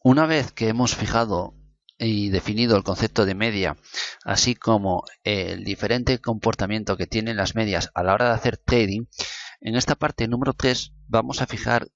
Una vez que hemos fijado y definido el concepto de media, así como el diferente comportamiento que tienen las medias a la hora de hacer trading, en esta parte número 3 vamos a fijar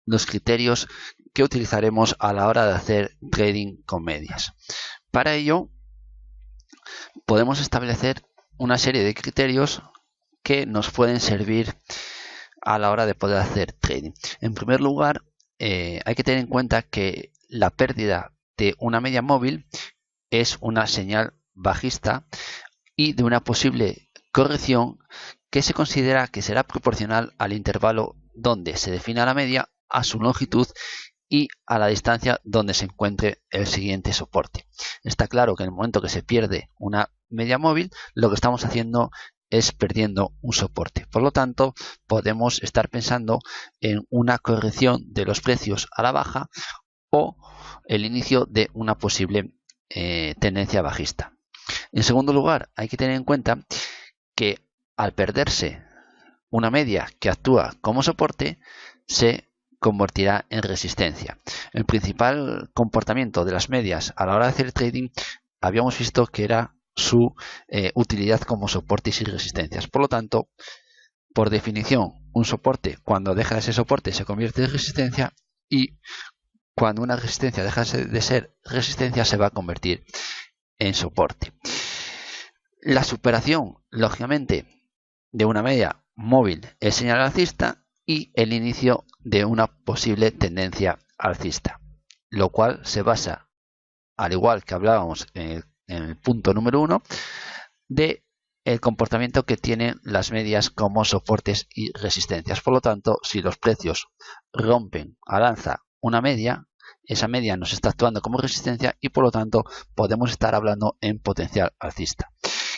los criterios que utilizaremos a la hora de hacer trading con medias. Para ello, podemos establecer una serie de criterios que nos pueden servir a la hora de poder hacer trading. En primer lugar, hay que tener en cuenta que la pérdida de una media móvil es una señal bajista y de una posible corrección que se considera que será proporcional al intervalo donde se defina la media, a su longitud y a la distancia donde se encuentre el siguiente soporte. Está claro que en el momento que se pierde una media móvil, lo que estamos haciendo es perdiendo un soporte. Por lo tanto, podemos estar pensando en una corrección de los precios a la baja o el inicio de una posible tendencia bajista. En segundo lugar, hay que tener en cuenta que al perderse una media que actúa como soporte, se convertirá en resistencia. El principal comportamiento de las medias a la hora de hacer trading habíamos visto que era su utilidad como soportes y resistencias. Por lo tanto, por definición, un soporte cuando deja de ser soporte se convierte en resistencia, y cuando una resistencia deja de ser resistencia se va a convertir en soporte. La superación, lógicamente, de una media móvil es señal alcista y el inicio de una posible tendencia alcista, lo cual se basa, al igual que hablábamos en el punto número 1, de el comportamiento que tienen las medias como soportes y resistencias. Por lo tanto, si los precios rompen al alza una media, esa media nos está actuando como resistencia y por lo tanto podemos estar hablando en potencial alcista.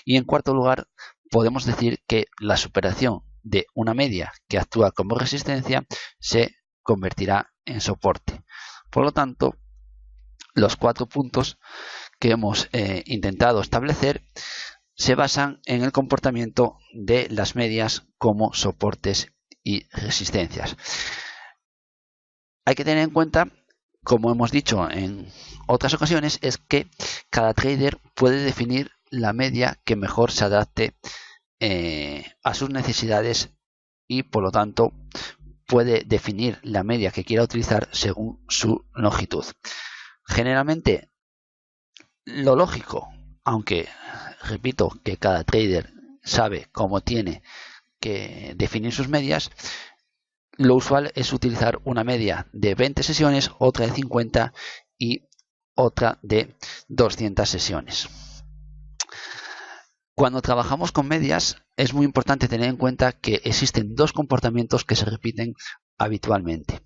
Y en cuarto lugar, podemos decir que la superación de una media que actúa como resistencia se convertirá en soporte. Por lo tanto, los 4 puntos que hemos intentado establecer se basan en el comportamiento de las medias como soportes y resistencias. Hay que tener en cuenta, como hemos dicho en otras ocasiones, es que cada trader puede definir la media que mejor se adapte a sus necesidades y por lo tanto puede definir la media que quiera utilizar según su longitud. Generalmente, lo lógico, aunque repito que cada trader sabe cómo tiene que definir sus medias, lo usual es utilizar una media de 20 sesiones, otra de 50 y otra de 200 sesiones. Cuando trabajamos con medias es muy importante tener en cuenta que existen dos comportamientos que se repiten habitualmente.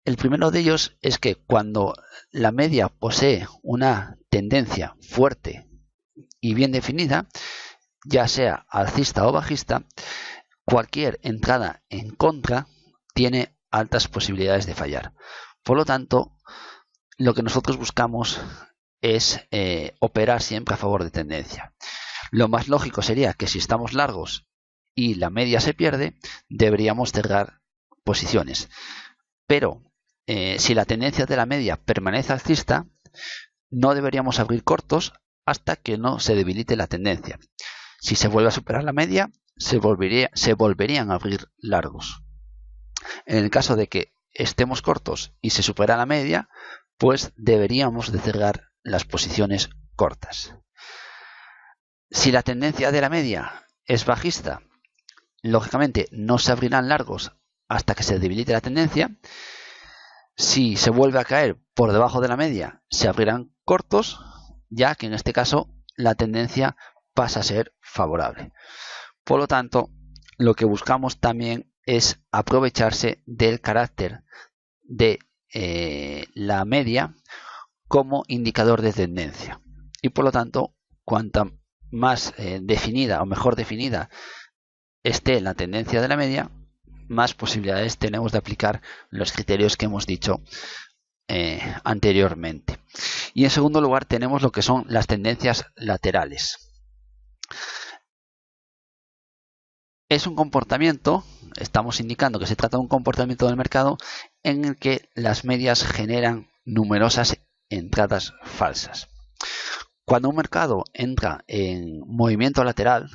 El primero de ellos es que cuando la media posee una tendencia fuerte y bien definida, ya sea alcista o bajista, cualquier entrada en contra tiene altas posibilidades de fallar. Por lo tanto, lo que nosotros buscamos es operar siempre a favor de tendencia. Lo más lógico sería que si estamos largos y la media se pierde, deberíamos cerrar posiciones. Pero si la tendencia de la media permanece alcista, no deberíamos abrir cortos hasta que no se debilite la tendencia. Si se vuelve a superar la media, se volverían a abrir largos. En el caso de que estemos cortos y se supera la media, pues deberíamos de cerrar las posiciones cortas. Si la tendencia de la media es bajista, lógicamente no se abrirán largos hasta que se debilite la tendencia. Si se vuelve a caer por debajo de la media, se abrirán cortos, ya que en este caso la tendencia pasa a ser favorable. Por lo tanto, lo que buscamos también es aprovecharse del carácter de la media como indicador de tendencia. Y por lo tanto, cuanta más definida o mejor definida esté la tendencia de la media, más posibilidades tenemos de aplicar los criterios que hemos dicho anteriormente. Y en segundo lugar tenemos lo que son las tendencias laterales. Es un comportamiento, estamos indicando que se trata de un comportamiento del mercado en el que las medias generan numerosas entradas falsas. Cuando un mercado entra en movimiento lateral,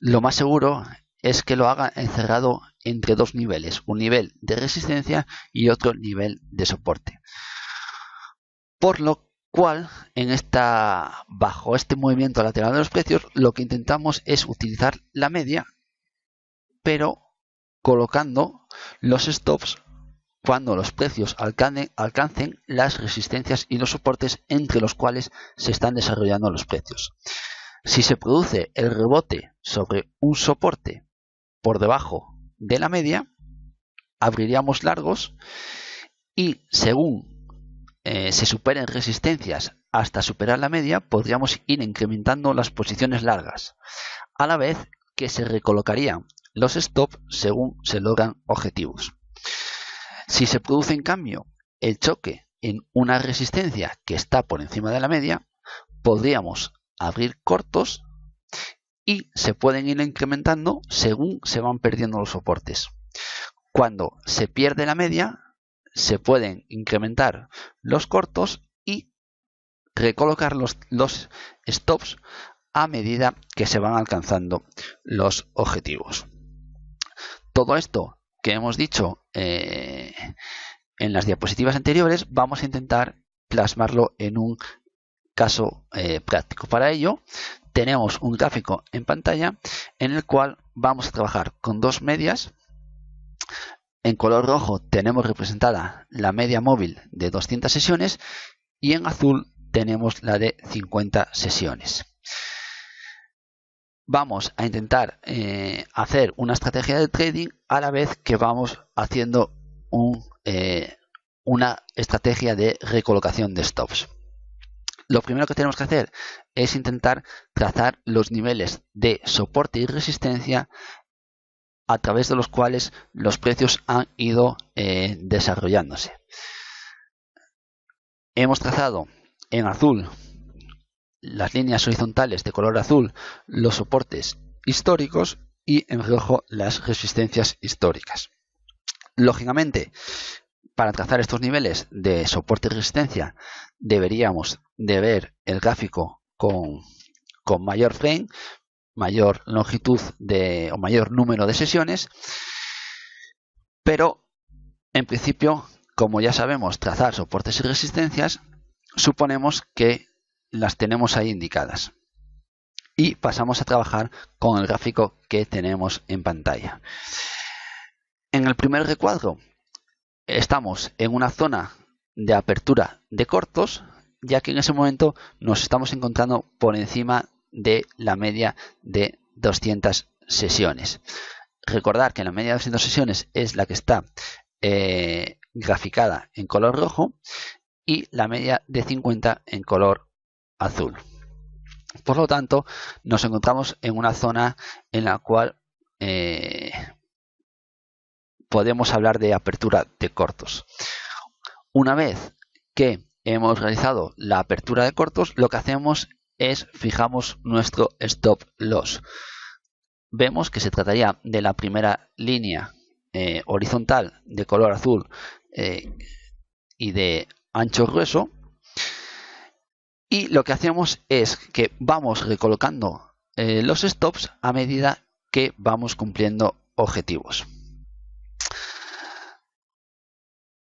lo más seguro es que lo haga encerrado entre dos niveles, un nivel de resistencia y otro nivel de soporte. Por lo cual, bajo este movimiento lateral de los precios, lo que intentamos es utilizar la media, pero colocando los stops cuando los precios alcancen las resistencias y los soportes entre los cuales se están desarrollando los precios. Si se produce el rebote sobre un soporte por debajo de la media, abriríamos largos y según se superen resistencias hasta superar la media, podríamos ir incrementando las posiciones largas, a la vez que se recolocarían los stops según se logran objetivos. Si se produce en cambio el choque en una resistencia que está por encima de la media, podríamos abrir cortos y se pueden ir incrementando según se van perdiendo los soportes. Cuando se pierde la media, se pueden incrementar los cortos y recolocar los stops a medida que se van alcanzando los objetivos. Todo esto que hemos dicho en las diapositivas anteriores, vamos a intentar plasmarlo en un caso práctico. Para ello, tenemos un gráfico en pantalla en el cual vamos a trabajar con dos medias. En color rojo tenemos representada la media móvil de 200 sesiones y en azul tenemos la de 50 sesiones. Vamos a intentar hacer una estrategia de trading a la vez que vamos haciendo una estrategia de recolocación de stops. Lo primero que tenemos que hacer es intentar trazar los niveles de soporte y resistencia a través de los cuales los precios han ido desarrollándose. Hemos trazado en azul las líneas horizontales de color azul, los soportes históricos, y en rojo las resistencias históricas. Lógicamente, para trazar estos niveles de soporte y resistencia deberíamos de ver el gráfico con mayor frame, mayor longitud o mayor número de sesiones, pero en principio, como ya sabemos trazar soportes y resistencias, suponemos que las tenemos ahí indicadas y pasamos a trabajar con el gráfico que tenemos en pantalla. En el primer recuadro estamos en una zona de apertura de cortos, ya que en ese momento nos estamos encontrando por encima de la media de 200 sesiones. Recordar que la media de 200 sesiones es la que está graficada en color rojo y la media de 50 en color azul. Por lo tanto, nos encontramos en una zona en la cual podemos hablar de apertura de cortos. Una vez que hemos realizado la apertura de cortos, lo que hacemos es fijamos nuestro stop loss. Vemos que se trataría de la primera línea horizontal de color azul y de ancho grueso, y lo que hacemos es que vamos recolocando los stops a medida que vamos cumpliendo objetivos.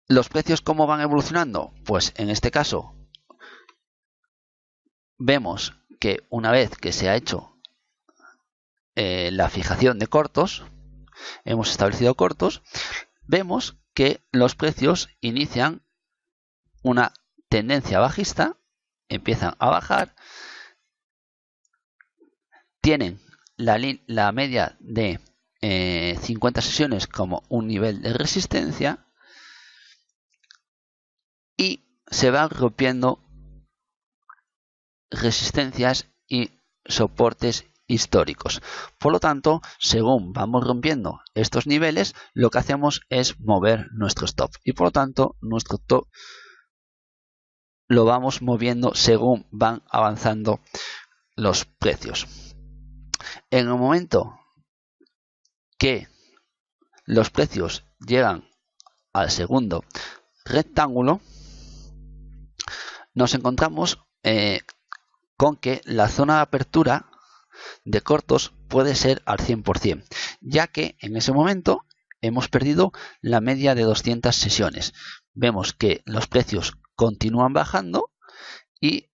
¿Los precios cómo van evolucionando? Pues en este caso vemos que una vez que se ha hecho la fijación de cortos, hemos establecido cortos, vemos que los precios inician una tendencia bajista, empiezan a bajar, tienen la media de 50 sesiones como un nivel de resistencia y se van rompiendo resistencias y soportes históricos. Por lo tanto, según vamos rompiendo estos niveles, lo que hacemos es mover nuestro stop y por lo tanto nuestro stop lo vamos moviendo según van avanzando los precios. En el momento que los precios llegan al segundo rectángulo, nos encontramos con que la zona de apertura de cortos puede ser al 100%, ya que en ese momento hemos perdido la media de 200 sesiones. Vemos que los precios continúan bajando y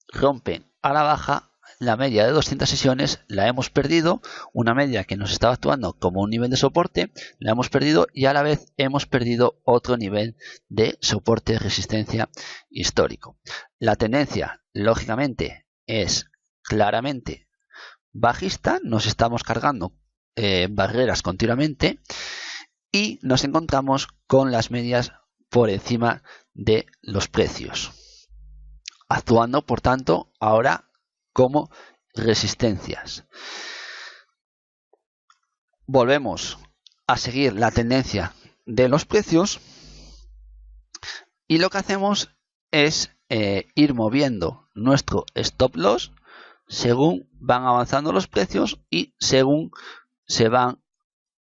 rompen a la baja la media de 200 sesiones, la hemos perdido, una media que nos estaba actuando como un nivel de soporte, la hemos perdido y a la vez hemos perdido otro nivel de soporte de resistencia histórico. La tendencia, lógicamente, es claramente bajista, nos estamos cargando barreras continuamente y nos encontramos con las medias por encima de los precios, actuando por tanto ahora como resistencias. Volvemos a seguir la tendencia de los precios y lo que hacemos es ir moviendo nuestro stop loss según van avanzando los precios y según se van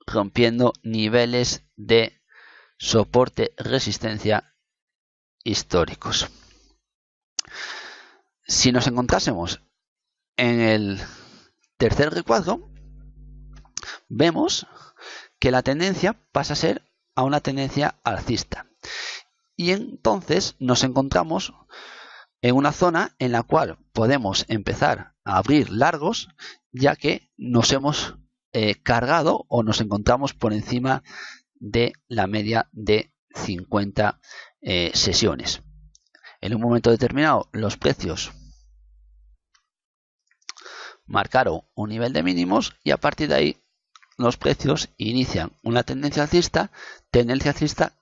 rompiendo niveles de soporte resistencia históricos. Si nos encontrásemos en el tercer recuadro, vemos que la tendencia pasa a ser a una tendencia alcista. Y entonces nos encontramos en una zona en la cual podemos empezar a abrir largos, ya que nos hemos cargado o nos encontramos por encima de la media de 50 sesiones. En un momento determinado los precios marcaron un nivel de mínimos y a partir de ahí los precios inician una tendencia alcista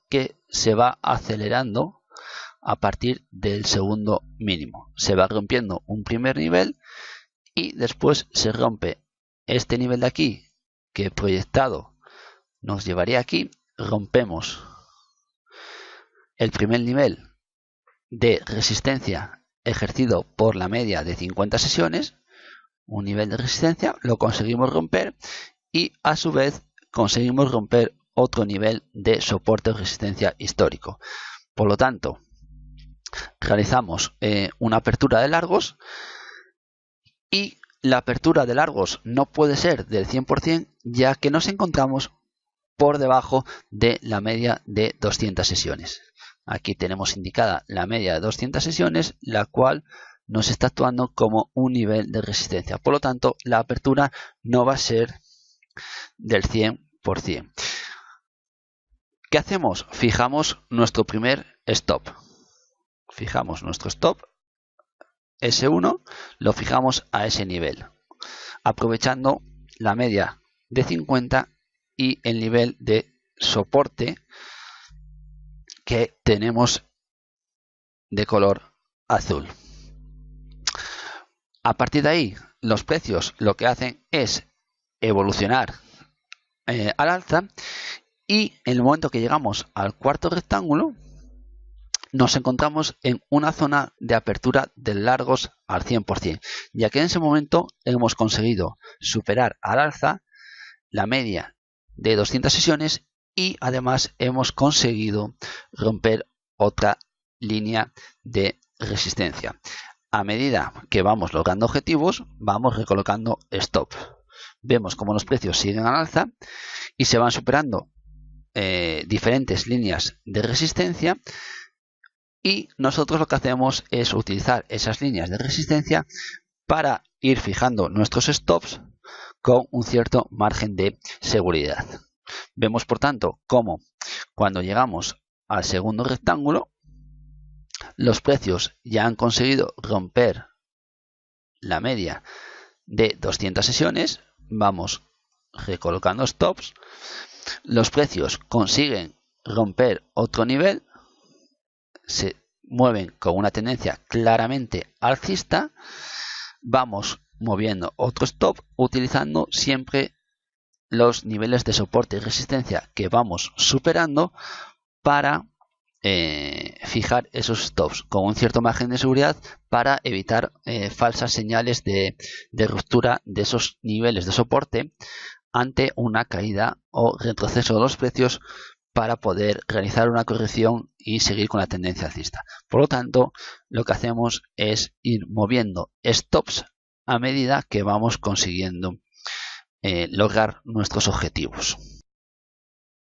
que se va acelerando a partir del segundo mínimo. Se va rompiendo un primer nivel y después se rompe este nivel de aquí que proyectado nos llevaría aquí. Rompemos el primer nivel de resistencia ejercido por la media de 50 sesiones, un nivel de resistencia, lo conseguimos romper y a su vez conseguimos romper otro nivel de soporte o resistencia histórico. Por lo tanto, realizamos una apertura de largos y la apertura de largos no puede ser del 100% ya que nos encontramos por debajo de la media de 200 sesiones. Aquí tenemos indicada la media de 200 sesiones, la cual nos está actuando como un nivel de resistencia. Por lo tanto, la apertura no va a ser del 100%. ¿Qué hacemos? Fijamos nuestro primer stop. Fijamos nuestro stop S1, lo fijamos a ese nivel, aprovechando la media de 50 y el nivel de soporte que tenemos de color azul. A partir de ahí, los precios lo que hacen es evolucionar al alza y en el momento que llegamos al cuarto rectángulo nos encontramos en una zona de apertura de largos al 100%, ya que en ese momento hemos conseguido superar al alza la media de 200 sesiones y además hemos conseguido romper otra línea de resistencia. A medida que vamos logrando objetivos, vamos recolocando stop. Vemos cómo los precios siguen al alza y se van superando diferentes líneas de resistencia y nosotros lo que hacemos es utilizar esas líneas de resistencia para ir fijando nuestros stops con un cierto margen de seguridad. Vemos por tanto cómo cuando llegamos al segundo rectángulo los precios ya han conseguido romper la media de 200 sesiones, vamos recolocando stops, los precios consiguen romper otro nivel, se mueven con una tendencia claramente alcista, vamos moviendo otro stop utilizando siempre los niveles de soporte y resistencia que vamos superando para fijar esos stops con un cierto margen de seguridad para evitar falsas señales de ruptura de esos niveles de soporte ante una caída o retroceso de los precios para poder realizar una corrección y seguir con la tendencia alcista. Por lo tanto, lo que hacemos es ir moviendo stops a medida que vamos consiguiendo lograr nuestros objetivos.